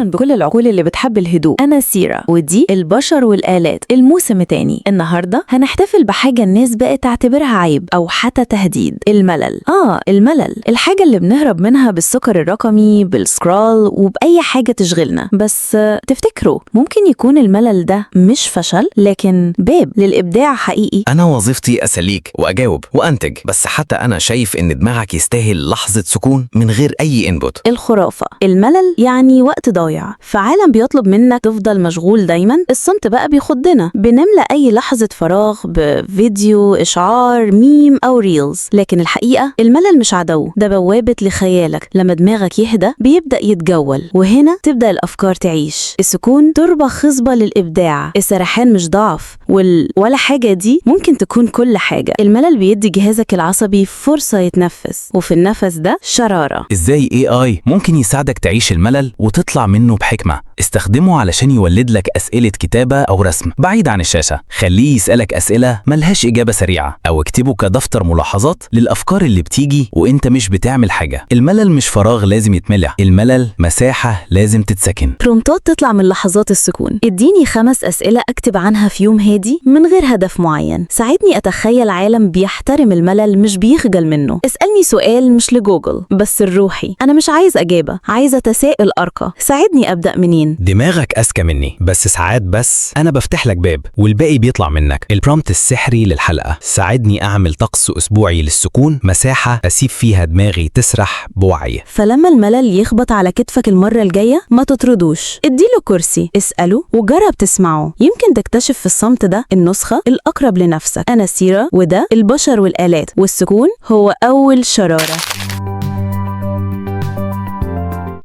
أهلا بكل العقول اللي بتحب الهدوء. أنا سيرة ودي البشر والآلات الموسم تاني. النهاردة هنحتفل بحاجة الناس بقت تعتبرها عيب أو حتى تهديد: الملل. الملل، الحاجة اللي بنهرب منها بالسكر الرقمي، بالسكرول، وبأي حاجة تشغلنا. بس تفتكروا ممكن يكون الملل ده مش فشل لكن باب للإبداع حقيقي؟ أنا وظيفتي أسليك وأجاوب وأنتج، بس حتى أنا شايف إن دماغك يستاهل لحظة سكون من غير أي إنبوت. الخرافة. الملل يعني وقت ضايع في عالم بيطلب منك تفضل مشغول دايما. الصمت بقى بيخضنا، بنملأ أي لحظة فراغ بفيديو، إشعار، ميم أو ريلز. لكن الحقيقة الملل مش عدو، ده بوابة لخيالك. لما دماغك يهدى بيبدأ يتجول، وهنا تبدأ الأفكار تعيش. السكون تربة خصبة للإبداع. السرحان مش ضعف، ولا حاجة دي ممكن تكون كل حاجة. الملل بيدي جهازك العصبي فرصة يتنفس، وفي النفس ده شرارة. إزاي AI ممكن يساعدك تعيش الملل وتطلع منه بحكمة؟ استخدمه علشان يولد لك أسئلة كتابة أو رسم بعيد عن الشاشة. خليه يسألك أسئلة ملهاش إجابة سريعة، أو اكتبه كدفتر ملاحظات للأفكار اللي بتيجي وإنت مش بتعمل حاجة. الملل مش فراغ لازم يتملع، الملل مساحة لازم تتسكن. برومتات تطلع من لحظات السكون. اديني 5 أسئلة أكتب عنها في يوم هادي من غير هدف معين. ساعدني أتخيل عالم بيحترم الملل مش بيخجل منه. اسألني سؤال مش لجوجل بس الروحي. أنا مش عايز إجابة، عايزة تساؤل أرقى. ساعدني أبدأ منين؟ دماغك أذكى مني، بس ساعات أنا بفتح لك باب والباقي بيطلع منك. البرومت السحري للحلقة: ساعدني أعمل طقس أسبوعي للسكون، مساحة أسيب فيها دماغي تسرح بوعي. فلما الملل يخبط على كتفك المرة الجاية ما تطردوش، اديله كرسي، اسأله وجرب تسمعه. يمكن تكتشف في الصمت ده النسخة الأقرب لنفسك. أنا سيرة وده البشر والآلات، والسكون هو أول شرارة.